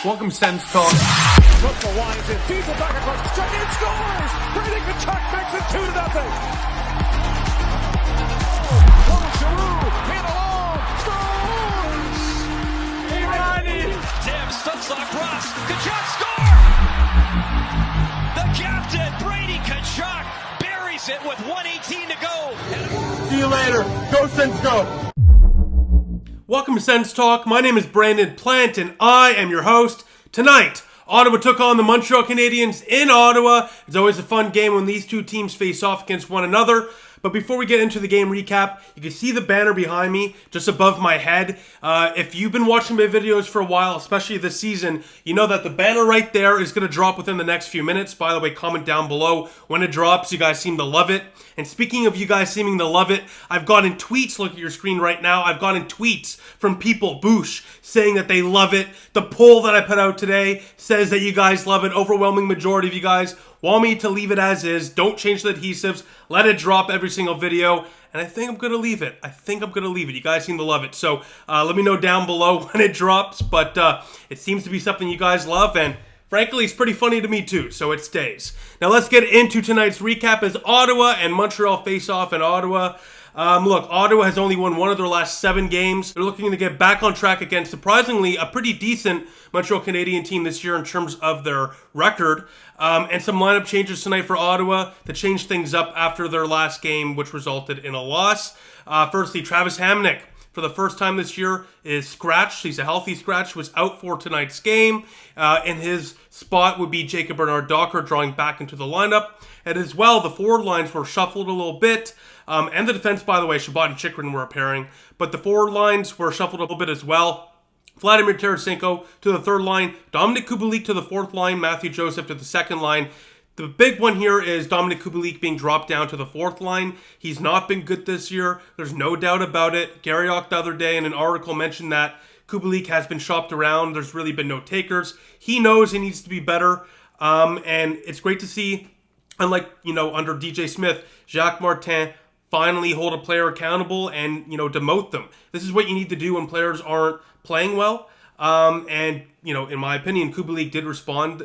Welcome, Sens Talk. Russell winds in, feeds it back across the track and scores! Brady Tkachuk makes it 2-0. Giroux, hit alone, scores! Tim Stutzel across, Tkachuk score! The captain, Brady Tkachuk, buries it with 1:18 to go. See you later. Go, Sens, go. Welcome to Sens Talk. My name is Brandon Plant, and I am your host. Tonight, Ottawa took on the Montreal Canadiens in Ottawa. It's always a fun game when these two teams face off against one another. But before we get into the game recap, you can see the banner behind me, just above my head. If you've been watching my videos for a while, especially this season, you know that the banner right there is going to drop within the next few minutes. By the way, comment down below when it drops. You guys seem to love it. And speaking of you guys seeming to love it, I've gotten tweets, look at your screen right now, I've gotten tweets from people, Boosh, saying that they love it. The poll that I put out today says that you guys love it. Overwhelming majority of you guys want me to leave it as is. Don't change the adhesives. Let it drop every single video. And I think I'm going to leave it. You guys seem to love it. So let me know down below when it drops. But it seems to be something you guys love. And frankly, it's pretty funny to me too. So it stays. Now let's get into tonight's recap as Ottawa and Montreal face off in Ottawa. Look, Ottawa has only won one of their last 7 games. They're looking to get back on track against, surprisingly, a pretty decent Montreal Canadiens team this year in terms of their record. And some lineup changes tonight for Ottawa to change things up after their last game, which resulted in a loss. Firstly, Travis Hamonic, for the first time this year, is scratched. He's a healthy scratch, was out for tonight's game. In his spot would be Jacob Bernard-Docker drawing back into the lineup. And as well, the forward lines were shuffled a little bit. And the defense, by the way, Shabbat and Chikrin were pairing. But the forward lines were shuffled a little bit as well. Vladimir Tarasenko to the third line. Dominik Kubalik to the fourth line. Matthew Joseph to the second line. The big one here is Dominik Kubalik being dropped down to the fourth line. He's not been good this year. There's no doubt about it. Gary Ock the other day in an article mentioned that Kubalik has been shopped around. There's really been no takers. He knows he needs to be better. And it's great to see, unlike, under DJ Smith, Jacques Martin finally hold a player accountable and, demote them. This is what you need to do when players aren't playing well. And, in my opinion, Kubalik did respond,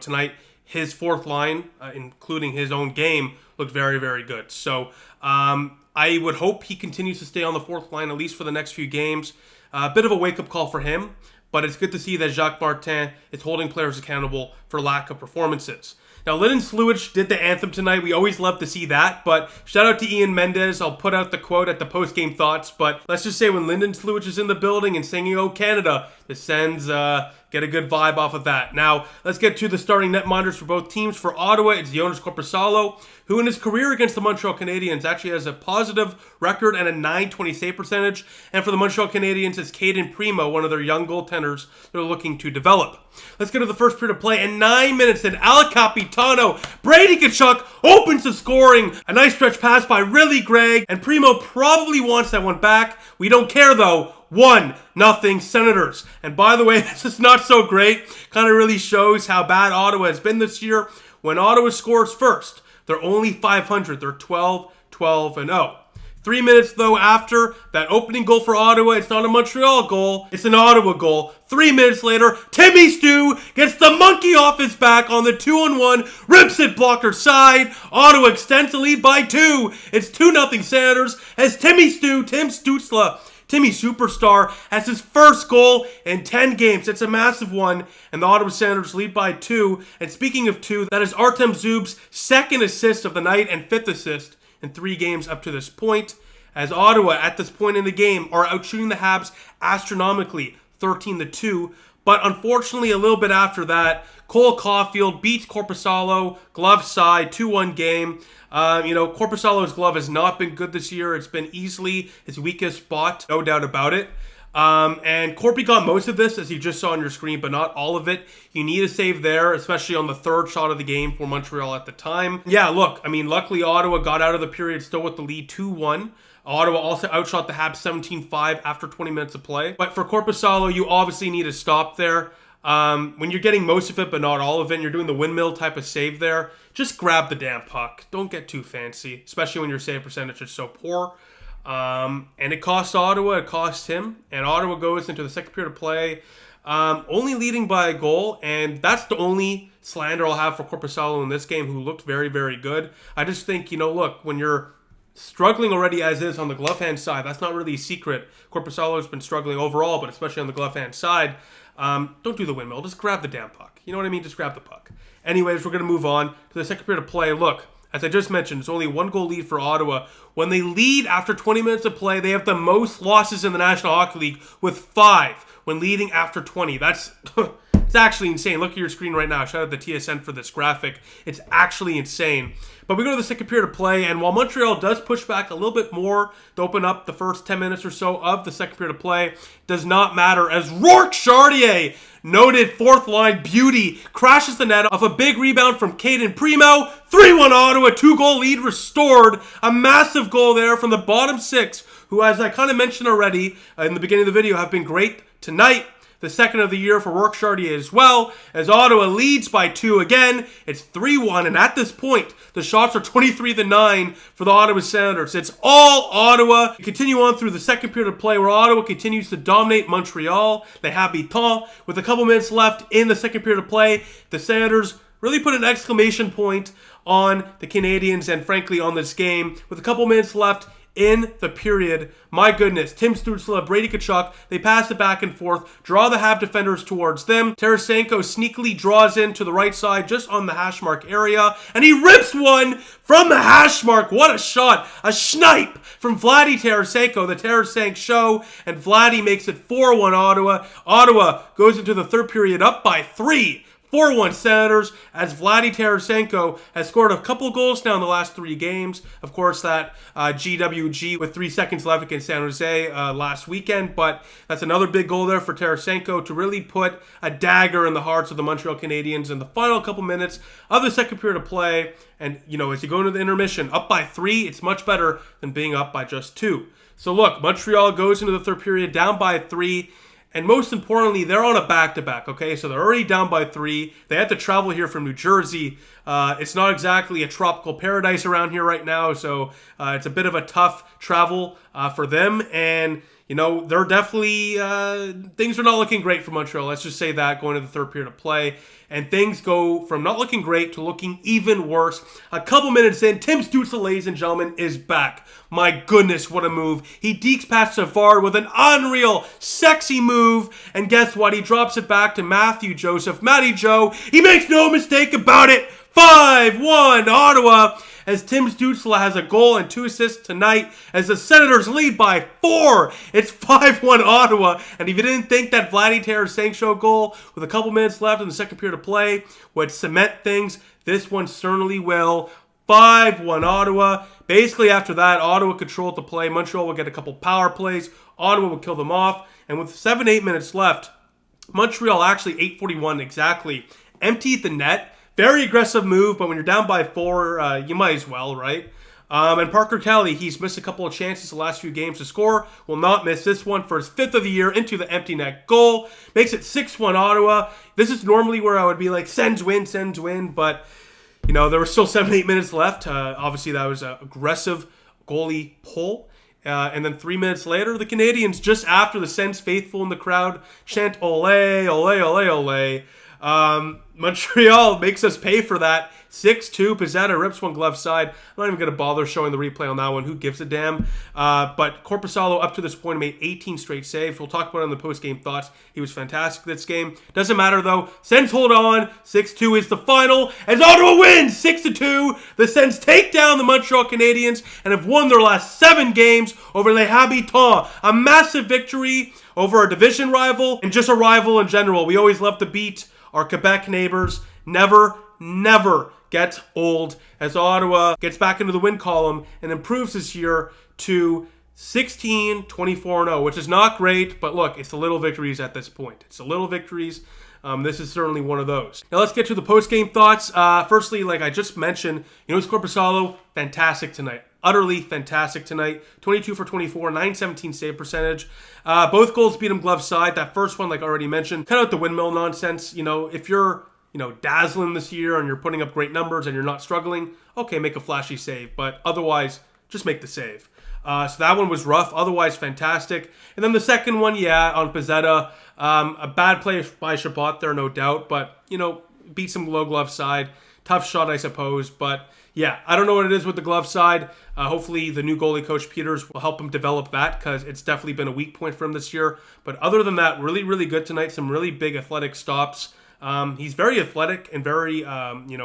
tonight. His fourth line, including his own game, looked very, very good. So I would hope he continues to stay on the fourth line, at least for the next few games. A bit of a wake-up call for him, but it's good to see that Jacques Martin is holding players accountable for lack of performances. Now, Lyndon Sluich did the anthem tonight. We always love to see that, but shout out to Ian Mendes. I'll put out the quote at the post-game thoughts, but let's just say when Lyndon Sluich is in the building and singing "Oh Canada," the Sens get a good vibe off of that. Now, let's get to the starting netminders for both teams. For Ottawa, it's Joonas Korpisalo, who in his career against the Montreal Canadiens actually has a positive record and a .920 save percentage. And for the Montreal Canadiens, it's Caden Primo, one of their young goaltenders they're looking to develop. Let's get to the first period of play. In 9 minutes, and Al Capitano, Brady Tkachuk opens the scoring. A nice stretch pass by Riley Gregg, and Primo probably wants that one back. We don't care though. 1-0 Senators. And by the way, this is not so great. Kind of really shows how bad Ottawa has been this year. When Ottawa scores first, they're only .500. They're 12-12-0. 3 minutes, though, after that opening goal for Ottawa, it's not a Montreal goal, it's an Ottawa goal. 3 minutes later, Timmy Stu gets the monkey off his back on the 2-on-1, rips it blocker side. Ottawa extends the lead by 2. It's 2-0 Senators as Tim Stützle, Timmy Superstar, has his first goal in 10 games. It's a massive one, and the Ottawa Senators lead by 2. And speaking of 2, that is Artem Zub's second assist of the night and 5th assist in 3 games up to this point, as Ottawa at this point in the game are outshooting the Habs astronomically, 13-2. But unfortunately, a little bit after that, Cole Caulfield beats Korpisalo, glove side, 2-1 game. Korpisalo's glove has not been good this year. It's been easily his weakest spot, no doubt about it. And Corpy got most of this, as you just saw on your screen, but not all of it. You need a save there, especially on the third shot of the game for Montreal at the time. Yeah, look, luckily Ottawa got out of the period still with the lead 2-1. Ottawa also outshot the Habs 17-5 after 20 minutes of play. But for Korpisalo, you obviously need a stop there. When you're getting most of it, but not all of it, and you're doing the windmill type of save there, just grab the damn puck. Don't get too fancy, especially when your save percentage is so poor. And it cost Ottawa, it cost him, and Ottawa goes into the second period of play only leading by a goal, and that's the only slander I'll have for Korpisalo in this game, who looked very, very good. I just think, look, when you're struggling already as is on the glove hand side, that's not really a secret. Korpisalo has been struggling overall, but especially on the glove hand side. Don't do the windmill. Just grab the damn puck. You know what I mean? Just grab the puck. Anyways, we're going to move on to the second period of play. Look, as I just mentioned, it's only 1-goal lead for Ottawa. When they lead after 20 minutes of play, they have the most losses in the National Hockey League with 5 when leading after 20. That's it's actually insane. Look at your screen right now. Shout out to TSN for this graphic. It's actually insane. But we go to the second period of play, and while Montreal does push back a little bit more to open up the first 10 minutes or so of the second period of play, does not matter as Rourke Chartier, noted fourth-line beauty, crashes the net off a big rebound from Caden Primo. 3-1 Ottawa, 2-goal lead restored. A massive goal there from the bottom six, who, as I kind of mentioned already in the beginning of the video, have been great tonight. The second of the year for Rourke Chartier as well, as Ottawa leads by 2 again. It's 3-1, and at this point, the shots are 23-9 for the Ottawa Senators. It's all Ottawa. We continue on through the second period of play, where Ottawa continues to dominate Montreal. Les Habitants, with a couple minutes left in the second period of play. The Senators really put an exclamation point on the Canadiens and, frankly, on this game. With a couple minutes left in the period, my goodness, Tim Stützle, Brady Tkachuk, they pass it back and forth, draw the Hab defenders towards them. Tarasenko sneakily draws in to the right side, just on the hash mark area, and he rips one from the hash mark. What a shot! A snipe from Vladdy Tarasenko, the Tarasenko show, and Vladdy makes it 4-1 Ottawa. Ottawa goes into the third period up by 3. 4-1 Senators, as Vladdy Tarasenko has scored a couple goals now in the last 3 games. Of course, that GWG with 3 seconds left against San Jose last weekend, but that's another big goal there for Tarasenko to really put a dagger in the hearts of the Montreal Canadiens in the final couple minutes of the second period of play. And, as you go into the intermission, up by 3, it's much better than being up by just 2. So look, Montreal goes into the third period down by 3. And most importantly, they're on a back-to-back, okay? So they're already down by 3. They had to travel here from New Jersey. It's not exactly a tropical paradise around here right now, so it's a bit of a tough travel for them. And, they're definitely, things are not looking great for Montreal. Let's just say that going to the third period of play. And things go from not looking great to looking even worse. A couple minutes in, Tim Stützle, ladies and gentlemen, is back. My goodness, what a move. He dekes past Savard with an unreal, sexy move. And guess what? He drops it back to Matthew Joseph. Matty Joe, he makes no mistake about it. 5-1 Ottawa, as Tim Stützle has a goal and 2 assists tonight, as the Senators lead by 4. It's 5-1 Ottawa, and if you didn't think that Vladdy Tarasenko goal with a couple minutes left in the second period of play would cement things, this one certainly will. 5-1 Ottawa. Basically, after that, Ottawa controlled the play. Montreal will get a couple power plays. Ottawa will kill them off, and with 7-8 minutes left, Montreal actually 8:41 exactly emptied the net. Very aggressive move, but when you're down by 4, you might as well, right? And Parker Kelly, he's missed a couple of chances the last few games to score. Will not miss this one for his 5th of the year into the empty net goal. Makes it 6-1 Ottawa. This is normally where I would be like, Sens win, but, there were still 7-8 minutes left. Obviously, that was an aggressive goalie pull. And then 3 minutes later, the Canadiens, just after the Sens faithful in the crowd chant, ole, ole, ole, ole. Montreal makes us pay for that. 6-2, Pizzetta rips one glove side. I'm not even going to bother showing the replay on that one. Who gives a damn? But Korpisalo, up to this point, made 18 straight saves. We'll talk about it in the post-game thoughts. He was fantastic this game. Doesn't matter, though. Sens hold on. 6-2 is the final. As Ottawa wins 6-2, the Sens take down the Montreal Canadiens and have won their last 7 games over Les Habitants. A massive victory over a division rival and just a rival in general. We always love to beat our Quebec neighbors. Never get old, as Ottawa gets back into the win column and improves this year to 16-24-0, which is not great, but look, it's the little victories at this point. It's the little victories. This is certainly one of those. Now let's get to the post-game thoughts. Firstly, like I just mentioned, Joonas Korpisalo, fantastic tonight. Utterly fantastic tonight. 22 for 24, 917 save percentage. Both goals beat him glove side. That first one, like I already mentioned, cut out the windmill nonsense. If you're dazzling this year and you're putting up great numbers and you're not struggling, okay, make a flashy save. But otherwise, just make the save. So that one was rough, otherwise fantastic. And then the second one, yeah, on Pizzetta, a bad play by Chabot there, no doubt, but, you know, beat some low glove side. Tough shot, I suppose, but yeah, I don't know what it is with the glove side. Hopefully the new goalie coach Peters will help him develop that, because it's definitely been a weak point for him this year. But other than that, really, really good tonight. Some really big athletic stops. He's very athletic and very,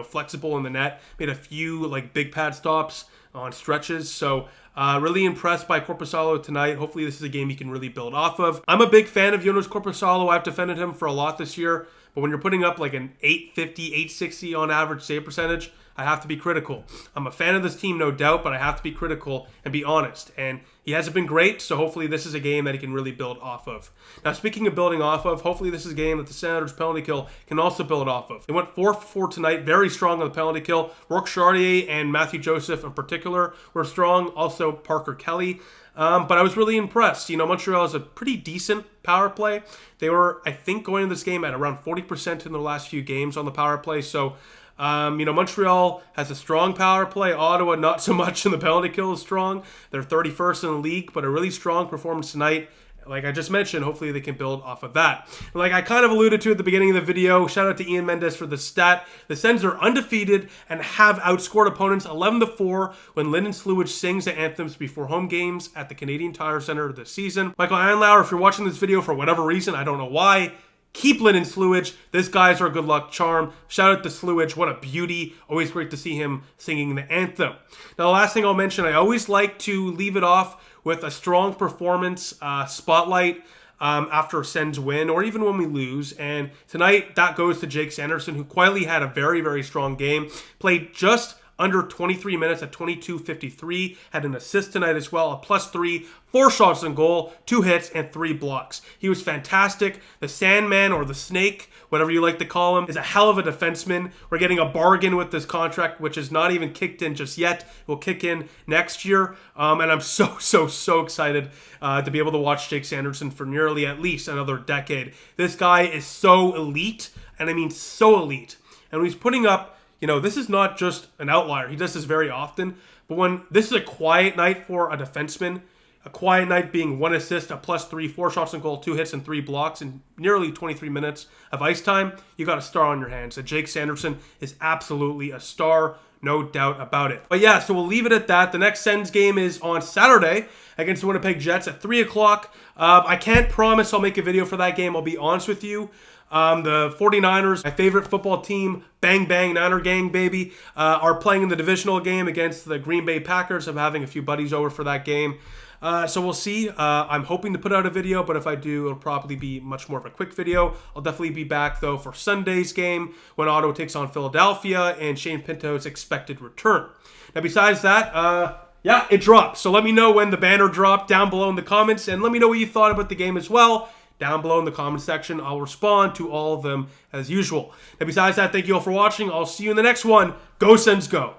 flexible in the net. Made a few like big pad stops on stretches. So really impressed by Korpisalo tonight. Hopefully this is a game he can really build off of. I'm a big fan of Joonas Korpisalo. I've defended him for a lot this year. But when you're putting up like an 850, 860 on average save percentage, I have to be critical. I'm a fan of this team, no doubt, but I have to be critical and be honest. And he hasn't been great, so hopefully this is a game that he can really build off of. Now, speaking of building off of, hopefully this is a game that the Senators' penalty kill can also build off of. They went 4-for-4 tonight, very strong on the penalty kill. Rourke Chartier and Matthew Joseph in particular were strong. Also Parker Kelly. But I was really impressed. You know, Montreal is a pretty decent power play. They were, I think, going into this game at around 40% in their last few games on the power play. So, Montreal has a strong power play. Ottawa, not so much, and the penalty kill is strong. They're 31st in the league, but a really strong performance tonight. Like I just mentioned, hopefully they can build off of that. Like I kind of alluded to at the beginning of the video, shout out to Ian Mendes for the stat. The Sens are undefeated and have outscored opponents 11-4 when Lyndon Sluwich sings the anthems before home games at the Canadian Tire Center this season. Michael Anlauer, if you're watching this video for whatever reason, I don't know why, keep Lyndon Sluwich. This guy's our good luck charm. Shout out to Sluwich. What a beauty. Always great to see him singing the anthem. Now, the last thing I'll mention, I always like to leave it off with a strong performance spotlight after a Sens win, or even when we lose. And tonight, that goes to Jake Sanderson, who quietly had a very, very strong game. Played just under 23 minutes at 22:53. Had an assist tonight as well, a +3, 4 shots on goal, 2 hits, and 3 blocks. He was fantastic. The Sandman, or the Snake, whatever you like to call him, is a hell of a defenseman. We're getting a bargain with this contract, which is not even kicked in just yet. It will kick in next year. And I'm so excited to be able to watch Jake Sanderson for nearly at least another decade. This guy is so elite, and I mean so elite. And when he's putting up, you know, this is not just an outlier. He does this very often. But when this is a quiet night for a defenseman, a quiet night being 1 assist, a +3, 4 shots on goal, 2 hits, and 3 blocks in nearly 23 minutes of ice time, you got a star on your hands. And Jake Sanderson is absolutely a star, no doubt about it. But yeah, so we'll leave it at that. The next Sens game is on Saturday against the Winnipeg Jets at 3 o'clock. I can't promise I'll make a video for that game. I'll be honest with you. The 49ers, my favorite football team, bang bang Niner gang baby, are playing in the divisional game against the Green Bay Packers. I'm having a few buddies over for that game. So we'll see. I'm hoping to put out a video, but if I do, it'll probably be much more of a quick video. I'll definitely be back, though, for Sunday's game when Ottawa takes on Philadelphia and Shane Pinto's expected return. Now, besides that, yeah, it dropped. So let me know when the banner dropped down below in the comments, and let me know what you thought about the game as well. Down below in the comment section, I'll respond to all of them as usual. And besides that, thank you all for watching. I'll see you in the next one. Go Sens, go!